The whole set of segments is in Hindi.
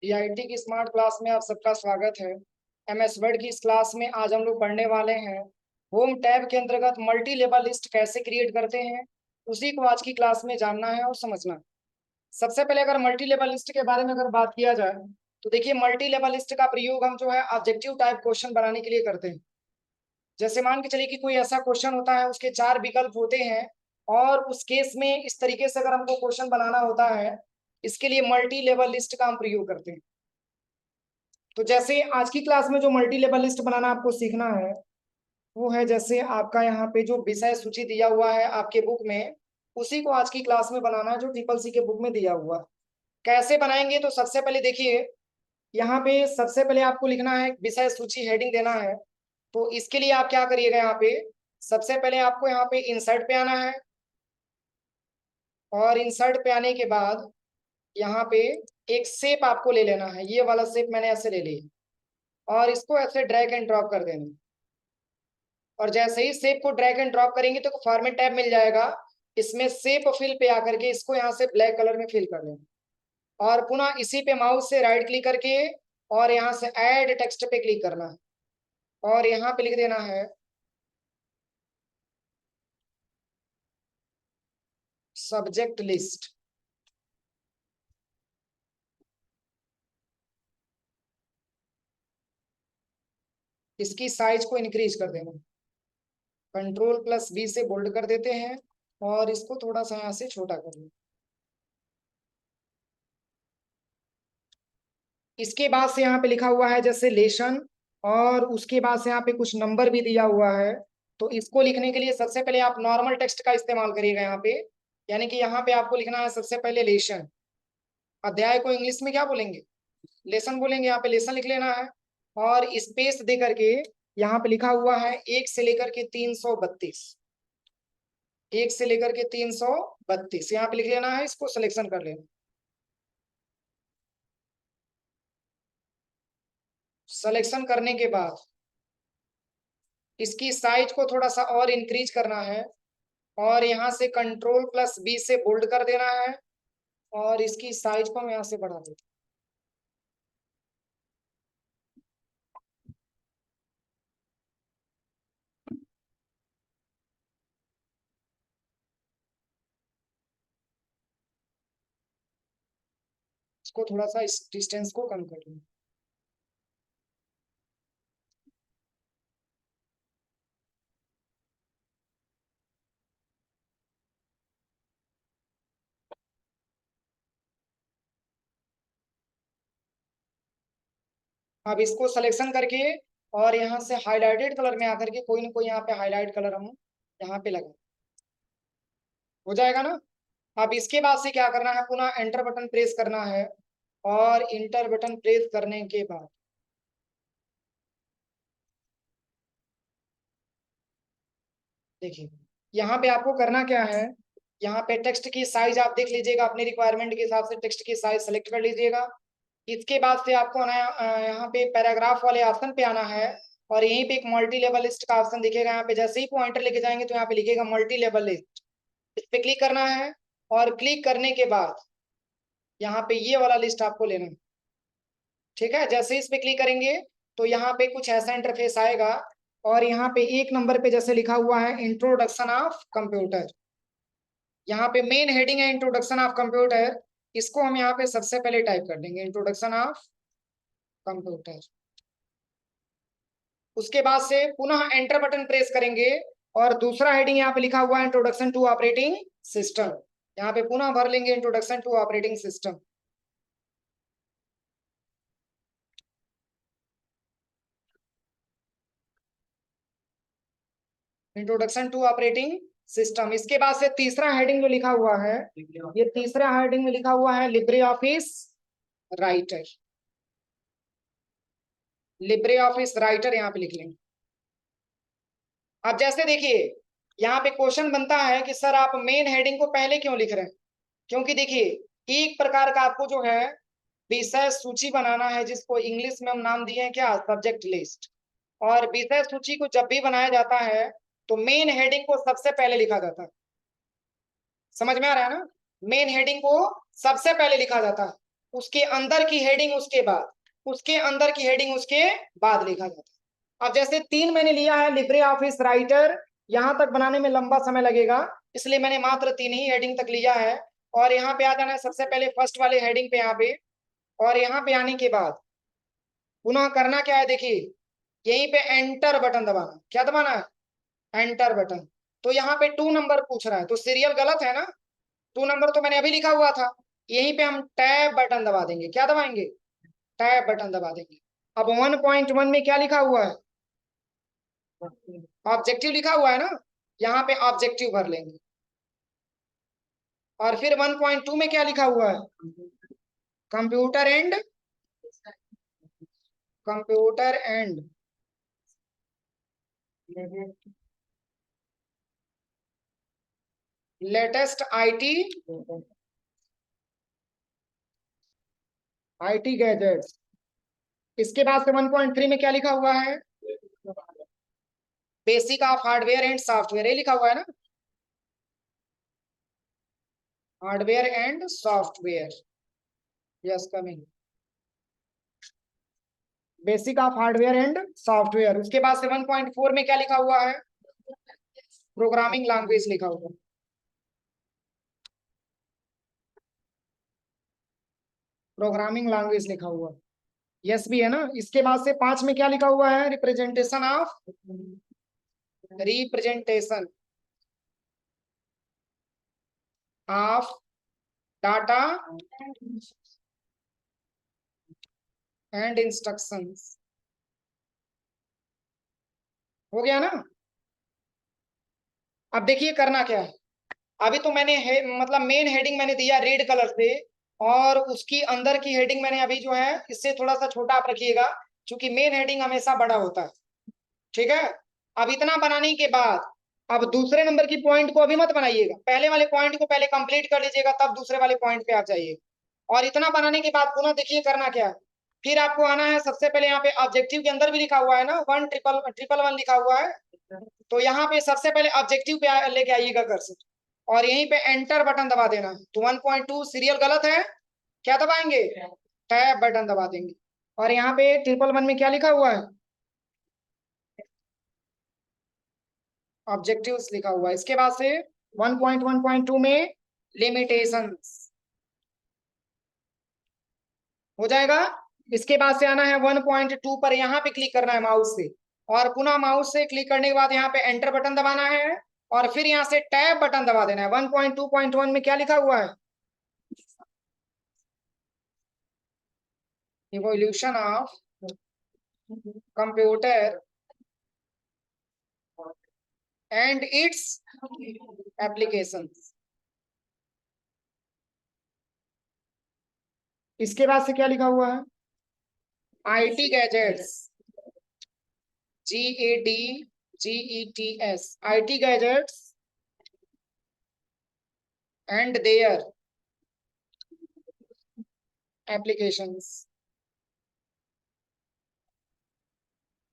DIT की स्मार्ट क्लास में आप सबका स्वागत है। MS वर्ड की इस क्लास में आज हम लोग पढ़ने वाले हैं होम टैब के अंतर्गत मल्टी लेवल लिस्ट कैसे क्रिएट करते हैं, उसी को आज की क्लास में जानना है और समझना है। सबसे पहले अगर मल्टी लेवल लिस्ट के बारे में अगर बात किया जाए तो देखिए, मल्टी लेवल लिस्ट का प्रयोग हम जो है ऑब्जेक्टिव टाइप क्वेश्चन बनाने के लिए करते हैं। जैसे मान के चलिए कि कोई ऐसा क्वेश्चन होता है, उसके 4 विकल्प होते हैं और उस केस में इस तरीके से अगर हमको क्वेश्चन बनाना होता है, इसके लिए मल्टी लेवल लिस्ट का हम प्रयोग करते हैं। तो जैसे आज की क्लास में जो मल्टी लेवल लिस्ट बनाना आपको सीखना है, वो है जैसे आपका यहाँ पे जो विषय सूची दिया हुआ है आपके बुक में, उसी को आज की क्लास में बनाना है जो ट्रिपल सी के बुक में दिया हुआ है। कैसे बनाएंगे? तो सबसे पहले देखिए, यहाँ पे सबसे पहले आपको लिखना है विषय सूची, हेडिंग देना है। तो इसके लिए आप क्या करिएगा, यहाँ पे सबसे पहले आपको यहाँ पे इंसर्ट पे आना है और इंसर्ट पे आने के बाद यहाँ पे एक शेप आपको ले लेना है। ये वाला शेप मैंने ऐसे ले लिया और इसको ऐसे ड्रैग एंड ड्रॉप कर देना। और जैसे ही शेप को ड्रैग एंड ड्रॉप करेंगे तो फॉर्मेट टैब मिल जाएगा, इसमें शेप फिल पे आकर के इसको यहाँ से ब्लैक कलर में फिल कर लेना और पुनः इसी पे माउस से राइट क्लिक करके और यहाँ से ऐड टेक्स्ट पे क्लिक करना है और यहाँ पे लिख देना है सब्जेक्ट लिस्ट। इसकी साइज को इंक्रीज कर देना, Ctrl+V से बोल्ड कर देते हैं और इसको थोड़ा सा यहाँ से छोटा कर दें। इसके बाद से यहाँ पे लिखा हुआ है जैसे लेशन, और उसके बाद से यहाँ पे कुछ नंबर भी दिया हुआ है। तो इसको लिखने के लिए सबसे पहले आप नॉर्मल टेक्स्ट का इस्तेमाल करिएगा यहाँ पे, यानी कि यहाँ पे आपको लिखना है सबसे पहले लेशन। अध्याय को इंग्लिश में क्या बोलेंगे? लेसन बोलेंगे। यहाँ पे लेसन लिख लेना है और स्पेस दे करके यहाँ पे लिखा हुआ है 1 से लेकर के 332, 1 से लेकर के 332 यहाँ पे लिख लेना है। इसको सिलेक्शन कर लेना। सिलेक्शन करने के बाद इसकी साइज को थोड़ा सा और इंक्रीज करना है और यहाँ से Ctrl+V से बोल्ड कर देना है और इसकी साइज को हम यहाँ से बढ़ा देते हैं। इसको थोड़ा सा इस डिस्टेंस को कम कर लें। अब इसको सिलेक्शन करके और यहाँ से हाईलाइटेड कलर में आकर के कोई ना कोई यहाँ पे हाईलाइट कलर हम यहाँ पे लगा, हो जाएगा ना। अब इसके बाद से क्या करना है, पुनः एंटर बटन प्रेस करना है और इंटर बटन प्रेस करने के बाद देखिए, यहाँ पे आपको करना क्या है, यहाँ पे टेक्स्ट की साइज आप देख लीजिएगा, अपने रिक्वायरमेंट के हिसाब से टेक्स्ट की साइज सेलेक्ट कर लीजिएगा। इसके बाद से आपको यहाँ पे पैराग्राफ वाले ऑप्शन पे आना है और यहीं पे एक मल्टी लेवल लिस्ट का ऑप्शन दिखेगा। यहाँ पे जैसे ही पॉइंटर लेके जाएंगे तो यहाँ पे लिखेगा मल्टी लेवल लिस्ट, इस पे क्लिक करना है और क्लिक करने के बाद यहाँ पे ये वाला लिस्ट आपको लेना है। ठीक है, जैसे इस पे क्लिक करेंगे तो यहाँ पे कुछ ऐसा इंटरफेस आएगा और यहाँ पे 1 नंबर पे जैसे लिखा हुआ है इंट्रोडक्शन ऑफ कंप्यूटर, यहाँ पे मेन हेडिंग है इंट्रोडक्शन ऑफ कंप्यूटर। इसको हम यहाँ पे सबसे पहले टाइप कर देंगे, इंट्रोडक्शन ऑफ कंप्यूटर। उसके बाद से पुनः एंटर बटन प्रेस करेंगे और दूसरा हेडिंग यहाँ पे लिखा हुआ है इंट्रोडक्शन टू ऑपरेटिंग सिस्टम, यहाँ पे पुनः भर लेंगे introduction to operating system. Introduction to operating system. इसके बाद से तीसरा हेडिंग जो लिखा हुआ है, ये तीसरा हेडिंग में लिखा हुआ है Libre office writer, Libre office writer यहाँ पे लिख लेंगे। अब जैसे देखिए, यहाँ पे क्वेश्चन बनता है कि सर आप मेन हेडिंग को पहले क्यों लिख रहे हैं? क्योंकि देखिए, एक प्रकार का आपको जो है विषय सूची बनाना है, जिसको इंग्लिश में हम नाम दिए हैं क्या, सब्जेक्ट लिस्ट। और विषय सूची को जब भी बनाया जाता है तो मेन हेडिंग को सबसे पहले लिखा जाता है। समझ में आ रहा है ना? मेन हेडिंग को सबसे पहले लिखा जाता है। उसके अंदर की हेडिंग उसके बाद, उसके अंदर की हेडिंग उसके बाद लिखा जाता है। अब जैसे 3 मैंने लिया है लिब्रे ऑफिस राइटर, यहां तक बनाने में लंबा समय लगेगा, इसलिए मैंने मात्र 3 ही हेडिंग तक लिया है। और यहाँ पे आ जाना है सबसे पहले फर्स्ट वाले हेडिंग पे यहाँ पे, और यहाँ पे आने के बाद पुनः करना क्या है, देखिए यहीं पे एंटर बटन दबाना। क्या दबाना है? Enter button. तो यहाँ पे 2 नंबर पूछ रहा है, तो सीरियल गलत है ना, 2 नंबर तो मैंने अभी लिखा हुआ था। यहीं पे हम टैब बटन दबा देंगे। क्या दबाएंगे? टैब बटन दबा देंगे। अब 1.1 में क्या लिखा हुआ है? ऑब्जेक्टिव लिखा हुआ है ना, यहाँ पे ऑब्जेक्टिव भर लेंगे। और फिर 1.2 में क्या लिखा हुआ है? Computer and, computer and latest IT, IT gadgets. इसके बाद से 1.3 में क्या लिखा हुआ है? Basic of hardware and software, ये लिखा हुआ है ना, hardware and software. Yes coming. Basic of hardware and software. उसके बाद से 1.4 में क्या लिखा हुआ है? प्रोग्रामिंग लैंग्वेज लिखा हुआ है। प्रोग्रामिंग लैंग्वेज लिखा हुआ है। यस भी है ना। इसके बाद से 5 में क्या लिखा हुआ है? Representation of, representation of data and instructions. हो गया ना। अब देखिए करना क्या है। अभी तो मैंने मतलब मेन हेडिंग मैंने दिया रेड कलर से, और उसकी अंदर की हेडिंग मैंने अभी जो है इससे थोड़ा सा छोटा आप रखिएगा, क्योंकि मेन हेडिंग हमेशा बड़ा होता है। ठीक है। अब इतना बनाने के बाद अब दूसरे नंबर की पॉइंट को अभी मत बनाइएगा, पहले वाले पॉइंट को पहले कंप्लीट कर लीजिएगा, तब दूसरे वाले पॉइंट पे आप जाइएगा। और इतना बनाने के बाद पुनः देखिए करना क्या है। फिर आपको आना है सबसे पहले, यहाँ पे ऑब्जेक्टिव के अंदर भी लिखा हुआ है ना 1 ट्रिपल 1 लिखा हुआ है, तो यहाँ पे सबसे पहले ऑब्जेक्टिव पे लेके आइएगा कर्सर, और यहीं पे एंटर बटन दबा देना। तो 1.2 सीरियल गलत है, क्या दबाएंगे? टैब बटन दबा देंगे। और यहाँ पे 1 1 में क्या लिखा हुआ है? ऑब्जेक्टिव्स लिखा हुआ है। इसके बाद से 1.1.2 में लिमिटेशंस हो जाएगा। इसके बाद से आना है 1.2 पर, यहाँ पे क्लिक करना है माउस से, और पुनः माउस से क्लिक करने के बाद यहाँ पे एंटर बटन दबाना है, और फिर यहाँ से टैब बटन दबा देना है। 1.2.1 में क्या लिखा हुआ है? Evolution of computer and it's applications. इसके बाद से क्या लिखा हुआ है? IT gadgets, GADGETS, IT gadgets and their applications.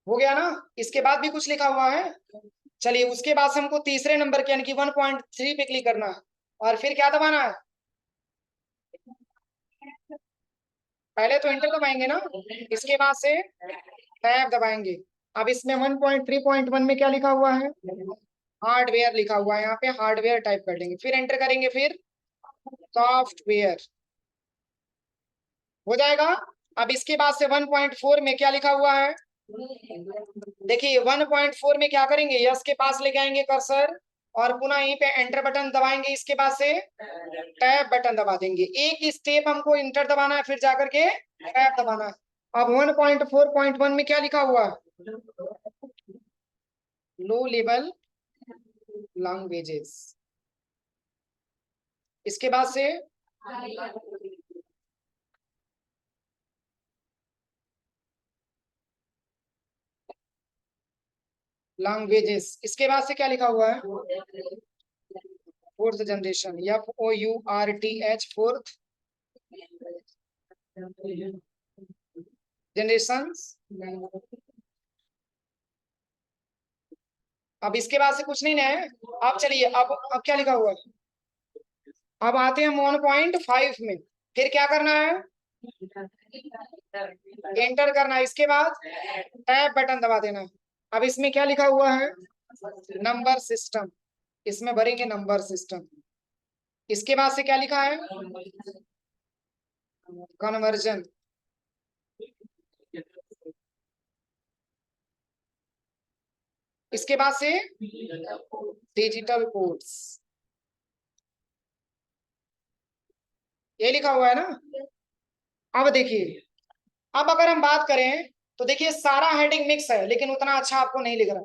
हो गया ना। इसके बाद भी कुछ लिखा हुआ है। चलिए उसके बाद से हमको तीसरे नंबर के यानी कि 1.3 पे क्लिक करना है, और फिर क्या दबाना है? पहले तो इंटर दबाएंगे ना, इसके बाद से टैब दबाएंगे। अब इसमें 1.3.1 में क्या लिखा हुआ है? हार्डवेयर लिखा हुआ है, यहाँ पे हार्डवेयर टाइप कर देंगे, फिर एंटर करेंगे, फिर सॉफ्टवेयर। हो जाएगा। अब इसके बाद से 1.4 में क्या लिखा हुआ है? देखिए 1.4 में क्या करेंगे, यस के पास लेके आएंगे कर्सर, और पुनः यहीं पे एंटर बटन दबाएंगे। इसके बाद से टैब बटन दबा देंगे। एक स्टेप हमको इंटर दबाना है, फिर जाकर के टैब दबाना है। अब 1.4.1 में क्या लिखा हुआ है? Low level languages. इसके बाद से लैंग्वेजेस, इसके बाद से क्या लिखा हुआ है? Fourth generation, FOURTH, fourth generation. अब इसके बाद से कुछ नहीं है। अब चलिए अब क्या लिखा हुआ है? अब आते हैं हम 1.5 में, फिर क्या करना है? एंटर करना, इसके बाद टैब बटन दबा देना। अब इसमें क्या लिखा हुआ है? Number system. इसमें भरेंगे नंबर सिस्टम। इसके बाद से क्या लिखा है? कन्वर्जन। इसके बाद से डिजिटल कोड्स, ये लिखा हुआ है ना। अब देखिए, अब अगर हम बात करें तो देखिए सारा हेडिंग मिक्स है, लेकिन उतना अच्छा आपको नहीं लिख रहा।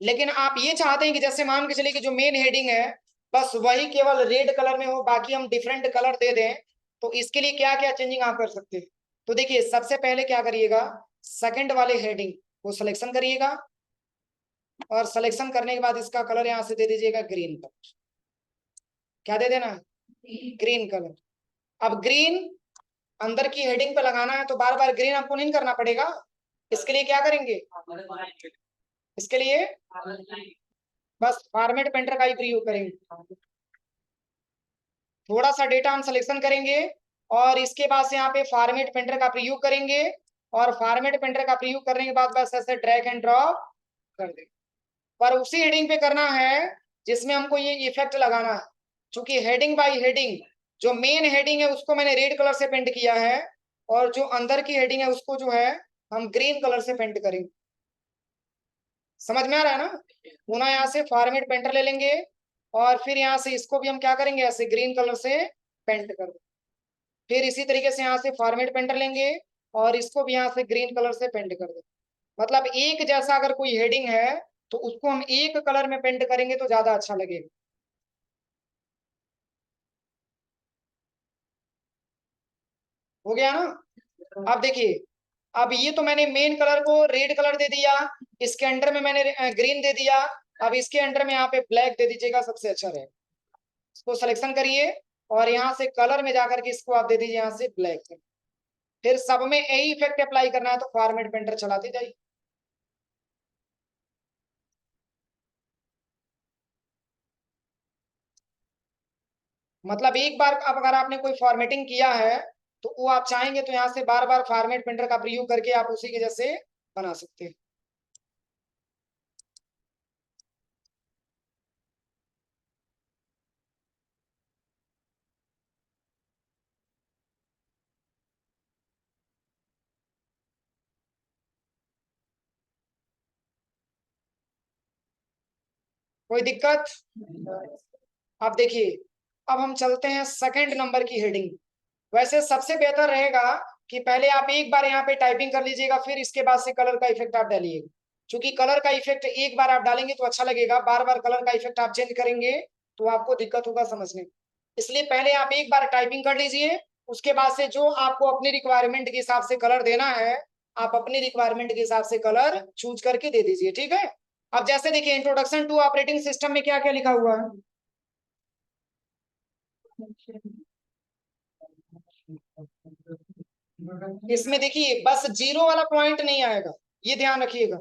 लेकिन आप ये चाहते हैं कि जैसे मान के चलिए कि जो मेन हेडिंग है बस वही केवल रेड कलर में हो, बाकी हम डिफरेंट कलर दे दें, तो इसके लिए क्या क्या चेंजिंग आप कर सकते हैं? तो देखिए सबसे पहले क्या करिएगा, सेकंड वाले हेडिंग को सिलेक्शन करिएगा, और सिलेक्शन करने के बाद इसका कलर यहां से दे दीजिएगा ग्रीन कलर। क्या दे देना? Green colour. अब ग्रीन अंदर की हेडिंग पे लगाना है, तो बार बार ग्रीन आपको नहीं करना पड़ेगा। इसके लिए क्या करेंगे? इसके लिए बस फॉर्मेट पेंटर का ही प्रयोग करेंगे। थोड़ा सा डेटा हम सिलेक्शन करेंगे, और इसके बाद से यहाँ पे फॉर्मेट पेंटर का प्रयोग करेंगे, और फॉर्मेट पेंटर का प्रयोग करने के बाद बस ऐसे ड्रैग एंड ड्रॉप कर देंगे। पर उसी हेडिंग पे करना है जिसमें हमको ये इफेक्ट लगाना है। क्योंकि हेडिंग बाय हेडिंग, जो मेन हेडिंग है उसको मैंने रेड कलर से पेंट किया है, और जो अंदर की हेडिंग है उसको जो है हम ग्रीन कलर से पेंट करेंगे। समझ में आ रहा है ना? पुनः यहाँ से फॉर्मेट पेंटर ले लेंगे, और फिर यहाँ से इसको भी हम क्या करेंगे, ऐसे ग्रीन कलर से पेंट कर देंगे। फिर इसी तरीके से यहाँ से फॉर्मेट पेंटर लेंगे, और इसको भी यहाँ से ग्रीन कलर से पेंट कर देंगे। मतलब एक जैसा अगर कोई हेडिंग है तो उसको हम एक कलर में पेंट करेंगे तो ज्यादा अच्छा लगेगा। हो गया ना? अब देखिए, अब ये तो मैंने मेन कलर को रेड कलर दे दिया, इसके अंडर में मैंने ग्रीन दे दिया। अब इसके अंडर में यहाँ पे ब्लैक दे दीजिएगा, सबसे अच्छा रहेगा। इसको सिलेक्शन करिए, और यहाँ से कलर में जाकर के इसको आप दे दीजिए यहाँ से ब्लैक। फिर सब में यही इफेक्ट अप्लाई करना है, तो फॉर्मेट पेंटर चलाते जाइए। मतलब एक बार अब अगर आपने कोई फॉर्मेटिंग किया है तो वो आप चाहेंगे तो यहाँ से बार बार फॉर्मेट पेंटर का प्रयोग करके आप उसी के जैसे बना सकते हैं। कोई दिक्कत? अब देखिए, अब हम चलते हैं सेकंड नंबर की हेडिंग। वैसे सबसे बेहतर रहेगा कि पहले आप एक बार यहाँ पे टाइपिंग कर लीजिएगा, फिर इसके बाद से कलर का इफेक्ट आप डालिएगा। क्योंकि कलर का इफेक्ट एक बार आप डालेंगे तो अच्छा लगेगा, बार बार कलर का इफेक्ट आप चेंज करेंगे तो आपको दिक्कत होगा समझने में। इसलिए पहले आप एक बार टाइपिंग कर लीजिए, उसके बाद से जो आपको अपनी रिक्वायरमेंट के हिसाब से कलर देना है, आप अपनी रिक्वायरमेंट के हिसाब से कलर चूज करके दे दीजिए, ठीक है। अब जैसे देखिए, इंट्रोडक्शन टू ऑपरेटिंग सिस्टम में क्या क्या लिखा हुआ है? इसमें देखिए बस जीरो वाला पॉइंट नहीं आएगा, ये ध्यान रखिएगा।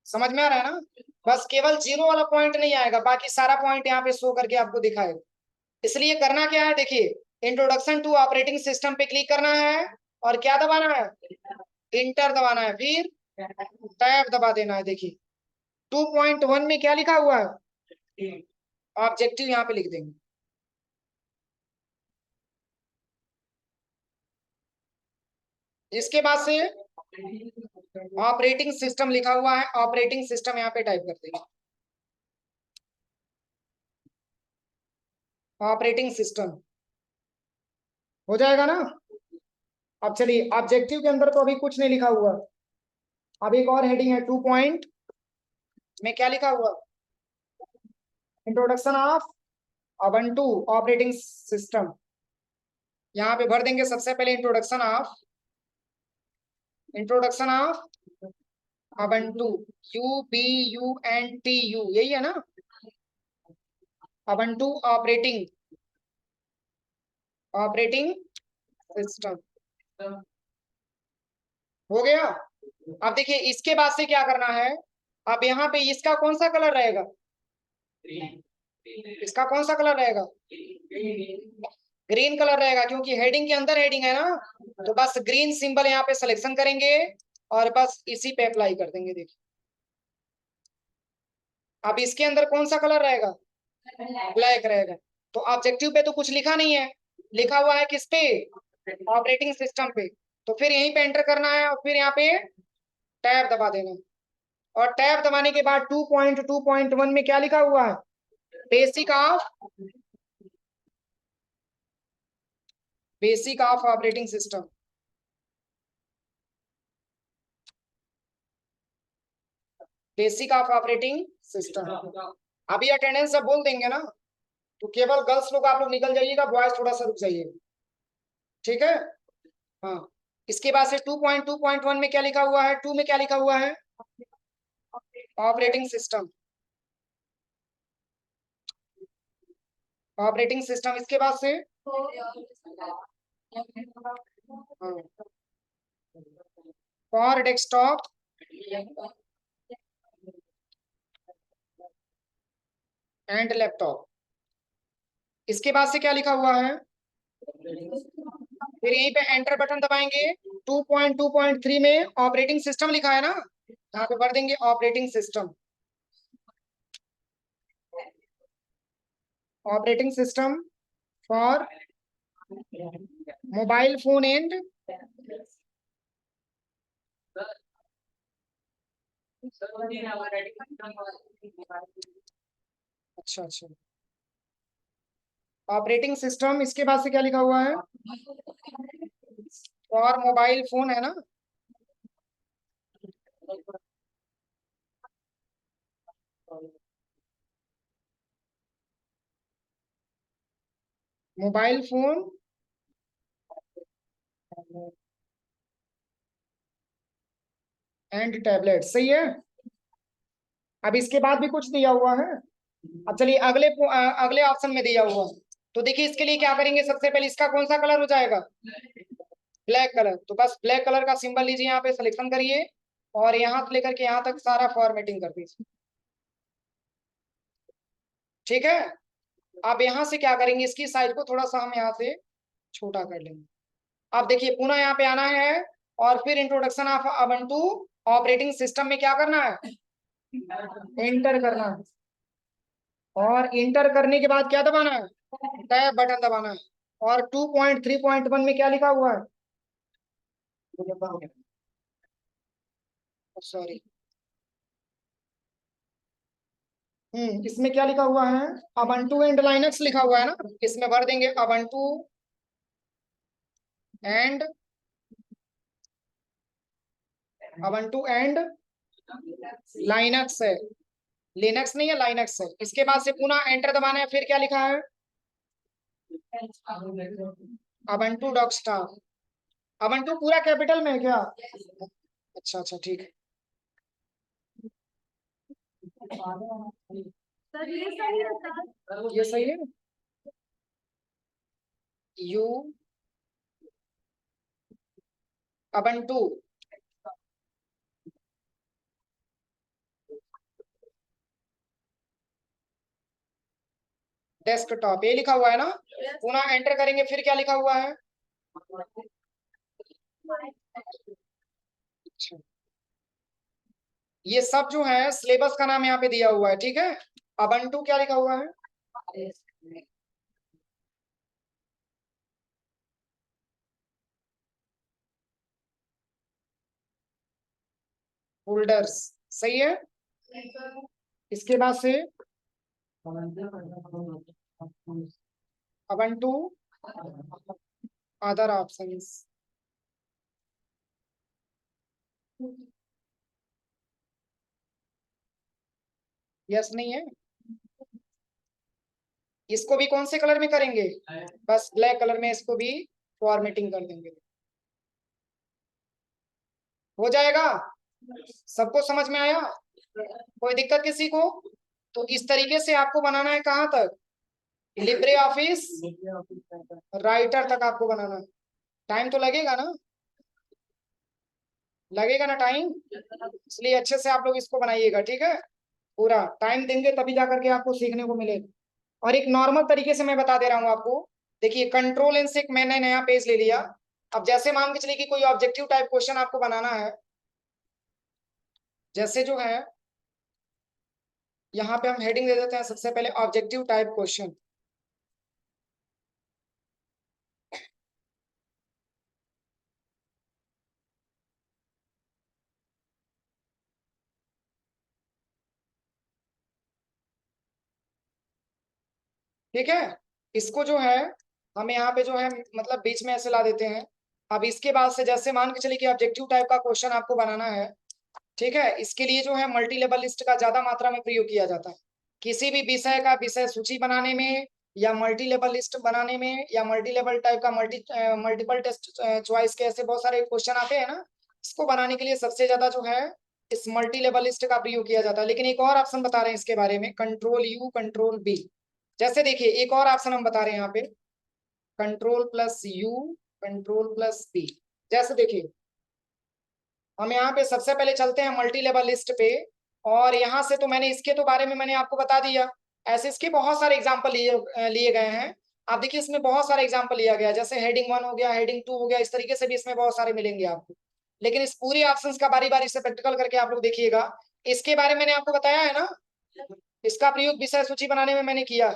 समझ में आ रहा है ना? बस केवल जीरो वाला पॉइंट नहीं आएगा, बाकी सारा पॉइंट यहाँ पे शो करके आपको दिखाएगा। इसलिए करना क्या है, देखिए इंट्रोडक्शन टू ऑपरेटिंग सिस्टम पे क्लिक करना है, और क्या दबाना है? इंटर दबाना है, फिर टैब दबा देना है। देखिए 2.1 में क्या लिखा हुआ है? ऑब्जेक्टिव यहाँ पे लिख देंगे। इसके बाद से ऑपरेटिंग सिस्टम लिखा हुआ है, ऑपरेटिंग सिस्टम यहाँ पे टाइप कर देंगे। ऑपरेटिंग सिस्टम हो जाएगा ना? अब चलिए, ऑब्जेक्टिव के अंदर तो अभी कुछ नहीं लिखा हुआ। अब एक और हेडिंग है 2 में क्या लिखा हुआ? Introduction of Ubuntu operating system. यहाँ पे भर देंगे सबसे पहले इंट्रोडक्शन ऑफ अबंटू। UBUNTU, यही है ना? Ubuntu operating operating system. हो गया? अब देखिए इसके बाद से क्या करना है। अब यहाँ पे इसका कौन सा कलर रहेगा? इसका कौन सा कलर रहेगा? ग्रीन कलर रहेगा क्योंकि हेडिंग के अंदर हेडिंग है ना, तो बस ग्रीन सिंबल यहाँ पे सिलेक्शन करेंगे और बस इसी पे अप्लाई कर देंगे। देखिए अब इसके अंदर कौन सा कलर रहेगा, ब्लैक रहेगा। तो ऑब्जेक्टिव पे तो कुछ लिखा नहीं है, लिखा हुआ है किस पे, ऑपरेटिंग सिस्टम पे। तो फिर यहीं पे एंटर करना है और फिर यहाँ पे टैब दबा देना है। और टैब दबाने के बाद 2.2.1 में क्या लिखा हुआ है, basic of operating system. Basic of operating system. अभी अटेंडेंस जब बोल देंगे ना, तो केवल गर्ल्स लोग आप लोग निकल जाइएगा, बॉयज थोड़ा सा रुक जाइए, ठीक है। हाँ, इसके बाद से 2.2.1 में क्या लिखा हुआ है, 2 में क्या लिखा हुआ है, ऑपरेटिंग सिस्टम। ऑपरेटिंग सिस्टम इसके बाद से फॉर डेस्कटॉप एंड लैपटॉप। इसके बाद से क्या लिखा हुआ है, फिर यहीं पे एंटर बटन दबाएंगे। 2.2.3 में ऑपरेटिंग सिस्टम लिखा है ना, यहाँ पे भर देंगे operating system. Operating system for mobile phone and, अच्छा अच्छा, ऑपरेटिंग सिस्टम इसके बाद से क्या लिखा हुआ है, फॉर मोबाइल फोन है ना। मोबाइल फोन एंड टैबलेट, सही है। अब इसके बाद भी कुछ दिया हुआ है। अब चलिए अगले ऑप्शन में दिया हुआ है। तो देखिए इसके लिए क्या करेंगे, सबसे पहले इसका कौन सा कलर हो जाएगा, ब्लैक कलर। तो बस ब्लैक कलर का सिंबल लीजिए, यहाँ पे सिलेक्शन करिए और यहाँ से लेकर के यहाँ तक सारा फॉर्मेटिंग कर दीजिए, ठीक है। अब यहाँ से क्या करेंगे, इसकी साइज को थोड़ा सा हम यहाँ से छोटा कर लेंगे। अब देखिए पुनः यहाँ पे आना है और फिर introduction of Ubuntu operating system में क्या करना है, एंटर करना है। और इंटर करने के बाद क्या दबाना है, टैब बटन दबाना है। और 2.3.1 में क्या लिखा हुआ है, सॉरी, इसमें क्या लिखा हुआ है, अबंटू एंड लाइनक्स लिखा हुआ है ना, इसमें भर देंगे Ubuntu and, Ubuntu and Linux है, लिनक्स नहीं है, लाइनक्स है। इसके बाद से पुनः एंटर दबाना है, फिर क्या लिखा है, अबंटू डॉकस्टार। अबंटू पूरा कैपिटल में है क्या, अच्छा अच्छा ठीक है। सर ये सही है सर। ये सही है, यू अबंटू डेस्कटॉप, ये लिखा हुआ है ना। पुनः एंटर करेंगे, फिर क्या लिखा हुआ है, अच्छा, ये सब जो है सिलेबस का नाम यहाँ पे दिया हुआ है, ठीक है। अबंटू क्या लिखा हुआ है, फोल्डर्स, सही है। इसके बाद से अबंटू अदर ऑप्शंस, यस नहीं है। इसको भी कौन से कलर में करेंगे, बस ब्लैक कलर में इसको भी फॉर्मेटिंग कर देंगे, हो जाएगा। सबको समझ में आया, कोई दिक्कत किसी को। तो इस तरीके से आपको बनाना है, कहाँ तक, लिब्रे ऑफिस राइटर तक आपको बनाना है। टाइम तो लगेगा ना, लगेगा ना टाइम, इसलिए अच्छे से आप लोग इसको बनाइएगा, ठीक है। पूरा टाइम देंगे तभी जा करके आपको सीखने को मिलेगा। और एक नॉर्मल तरीके से मैं बता दे रहा हूँ आपको, देखिए कंट्रोल एन से एक मैंने नया पेज ले लिया। अब जैसे मान के चलिए कि कोई ऑब्जेक्टिव टाइप क्वेश्चन आपको बनाना है, जैसे जो है यहाँ पे हम हेडिंग दे देते हैं सबसे पहले ऑब्जेक्टिव टाइप क्वेश्चन। ठीक है, इसको जो है हम यहाँ पे जो है मतलब बीच में ऐसे ला देते हैं। अब इसके बाद से जैसे मान के चलिए कि ऑब्जेक्टिव टाइप का क्वेश्चन आपको बनाना है, ठीक है, इसके लिए जो है मल्टी लेवल लिस्ट का ज्यादा मात्रा में प्रयोग किया जाता है। किसी भी विषय का विषय सूची बनाने में, या मल्टी लेवल लिस्ट बनाने में, या मल्टी लेवल टाइप का मल्टीपल टेस्ट चॉइस के ऐसे बहुत सारे क्वेश्चन आते हैं ना, इसको बनाने के लिए सबसे ज्यादा जो है इस मल्टी लेवल लिस्ट का प्रयोग किया जाता है। लेकिन एक और ऑप्शन बता रहे हैं इसके बारे में, कंट्रोल यू कंट्रोल बी। जैसे देखिए एक और ऑप्शन हम बता रहे हैं यहाँ पे, control plus U control plus B. जैसे देखिए हम यहाँ पे सबसे पहले चलते हैं मल्टी लेवल लिस्ट पे, और यहाँ से तो मैंने इसके तो बारे में मैंने आपको बता दिया। ऐसे इसके बहुत सारे एग्जाम्पल लिए लिए गए हैं। आप देखिए इसमें बहुत सारे एग्जाम्पल लिया गया, जैसे हेडिंग 1 हो गया, हेडिंग 2 हो गया, इस तरीके से भी इसमें बहुत सारे मिलेंगे आपको। लेकिन इस पूरी ऑप्शंस का बारी बारी से प्रैक्टिकल करके आप लोग देखिएगा। इसके बारे में मैंने आपको बताया है ना, इसका प्रयोग विषय सूची बनाने में मैंने किया।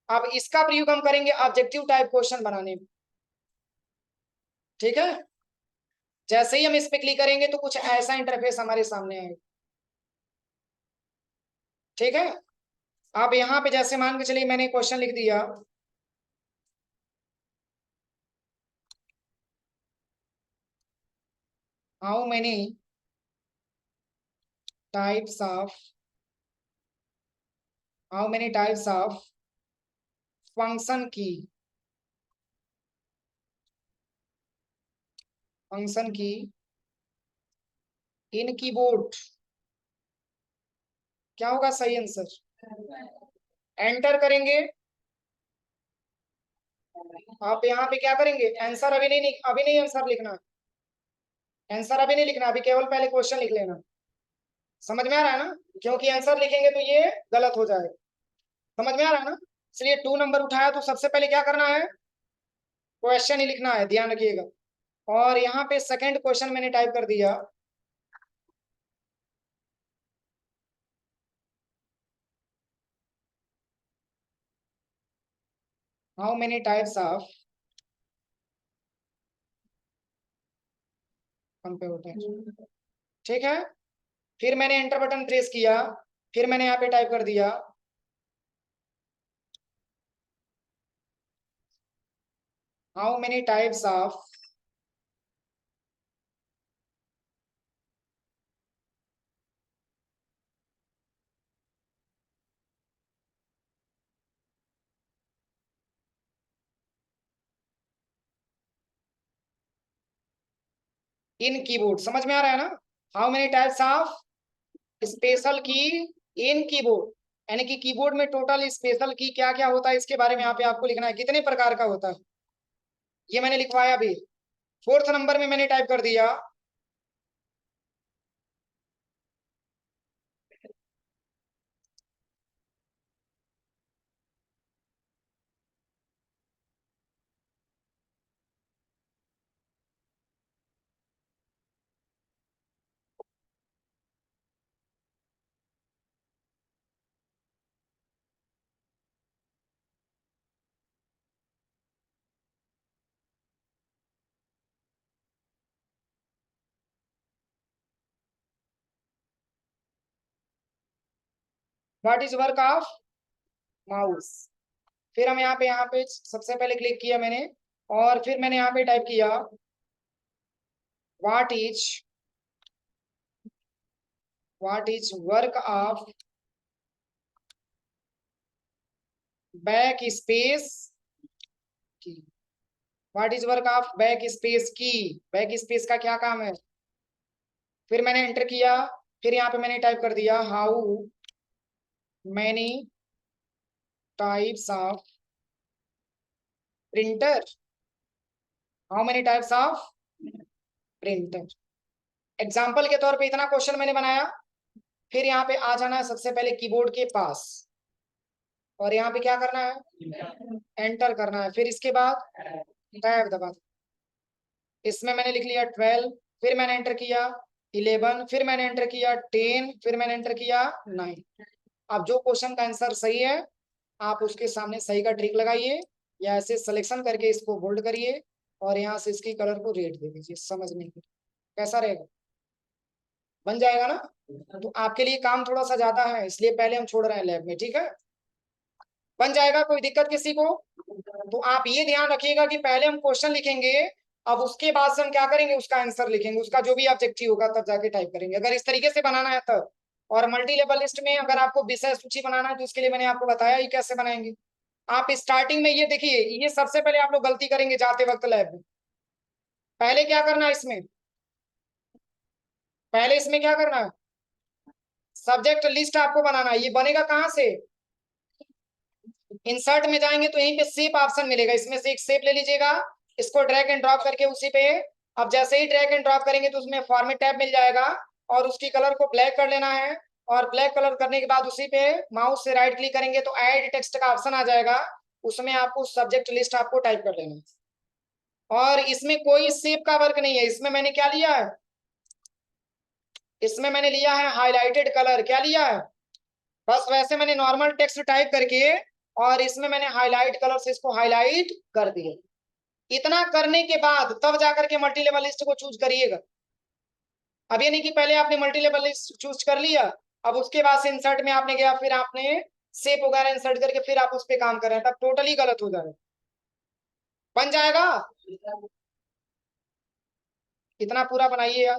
अब इसका प्रयोग हम करेंगे ऑब्जेक्टिव टाइप क्वेश्चन बनाने में। ठीक है, जैसे ही हम इस पे क्लिक करेंगे तो कुछ ऐसा इंटरफेस हमारे सामने आएगा। ठीक है, अब यहाँ पे जैसे मान के चलिए मैंने क्वेश्चन लिख दिया, how many types of how many types of function की इन कीबोर्ड। क्या होगा सही आंसर? एंटर करेंगे। आप यहाँ पे क्या करेंगे, आंसर अभी नहीं आंसर लिखना। आंसर अभी नहीं लिखना, अभी केवल पहले क्वेश्चन लिख लेना। समझ में आ रहा है ना, क्योंकि आंसर लिखेंगे तो ये गलत हो जाएगा। समझ में आ रहा है ना, इसलिए 2 नंबर उठाया तो सबसे पहले क्या करना है, क्वेश्चन ही लिखना है, ध्यान रखिएगा। और यहाँ पे सेकंड क्वेश्चन मैंने टाइप कर दिया, how many types of computer. ठीक है, फिर मैंने एंटर बटन प्रेस किया, फिर मैंने यहाँ पे टाइप कर दिया, how many types of in keyboard. समझ में आ रहा है ना, how many types of special की इन कीबोर्ड, यानी कि कीबोर्ड में टोटल स्पेशल की क्या क्या होता है इसके बारे में यहाँ पे आपको लिखना है, कितने प्रकार का होता है, ये मैंने लिखवाया भी। 4th नंबर में मैंने टाइप कर दिया, what is work of mouse. फिर हम यहाँ पे सबसे पहले क्लिक किया मैंने, और फिर मैंने यहाँ पे टाइप किया, what is work of backspace की। What is work of backspace की, बैक स्पेस का क्या काम है। फिर मैंने एंटर किया, फिर यहाँ पे मैंने टाइप कर दिया, how many types of printer. How many types of printer. Example के तौर पे इतना क्वेश्चन मैंने बनाया। फिर यहाँ पे आ जाना है सबसे पहले कीबोर्ड के पास, और यहाँ पे क्या करना है, एंटर करना है। फिर इसके बाद टैब दबा, इसमें मैंने लिख लिया 12, फिर मैंने एंटर किया 11, फिर मैंने एंटर किया 10, फिर मैंने एंटर किया 9। अब जो क्वेश्चन का आंसर सही है आप उसके सामने सही का ट्रिक लगाइए, या ऐसे सिलेक्शन करके इसको बोल्ड करिए और यहाँ से इसकी कलर को रेड दे दीजिए। समझने की कैसा रहेगा, बन जाएगा ना। तो आपके लिए काम थोड़ा सा ज्यादा है, इसलिए पहले हम छोड़ रहे हैं लैब में, ठीक है। बन जाएगा, कोई दिक्कत किसी को। तो आप ये ध्यान रखिएगा कि पहले हम क्वेश्चन लिखेंगे, अब उसके बाद से हम क्या करेंगे, उसका आंसर लिखेंगे, उसका जो भी ऑब्जेक्टिव होगा तब जाके टाइप करेंगे, अगर इस तरीके से बनाना है तब। और मल्टी लेवल लिस्ट में अगर आपको विषय सूची बनाना है तो उसके लिए मैंने आपको बताया ही कैसे बनाएंगे। आप स्टार्टिंग में ये देखिए, ये सबसे पहले आप लोग गलती करेंगे जाते वक्त लैब में। पहले क्या करना है इसमें, पहले इसमें क्या करना है, सब्जेक्ट लिस्ट आपको बनाना है। ये बनेगा कहाँ से, इंसर्ट में जाएंगे तो यहीं पे शेप ऑप्शन मिलेगा, इसमें से एक शेप ले लीजिएगा, इसको ड्रैग एंड ड्रॉप करके उसी पे, अब जैसे ही ड्रैग एंड ड्रॉप करेंगे तो उसमें फॉर्मेट टैब मिल जाएगा और उसकी कलर को ब्लैक कर लेना है। और ब्लैक कलर करने के बाद उसी पे माउस से राइट क्लिक करेंगे तो ऐड टेक्स्ट का ऑप्शन आ जाएगा, उसमें आपको सब्जेक्ट लिस्ट आपको टाइप कर लेना है। और इसमें कोई शेप का वर्क नहीं है, इसमें मैंने क्या लिया है, इसमें मैंने लिया है हाईलाइटेड कलर। क्या लिया है, बस वैसे मैंने नॉर्मल टेक्स्ट टाइप करके और इसमें मैंने हाईलाइट कलर से इसको हाईलाइट कर दिया। इतना करने के बाद तब जाकर के मल्टी लेवल लिस्ट को चूज करिएगा। अब ये नहीं कि पहले आपने मल्टी लेवल लिस्ट चूज कर लिया, अब उसके बाद से इंसर्ट में आपने गया, फिर आपने शेप वगैरह इंसर्ट करके फिर आप उस पर काम कर रहे हैं, तब टोटली गलत हो जाएगा। बन जाएगा, इतना पूरा बनाइए यार।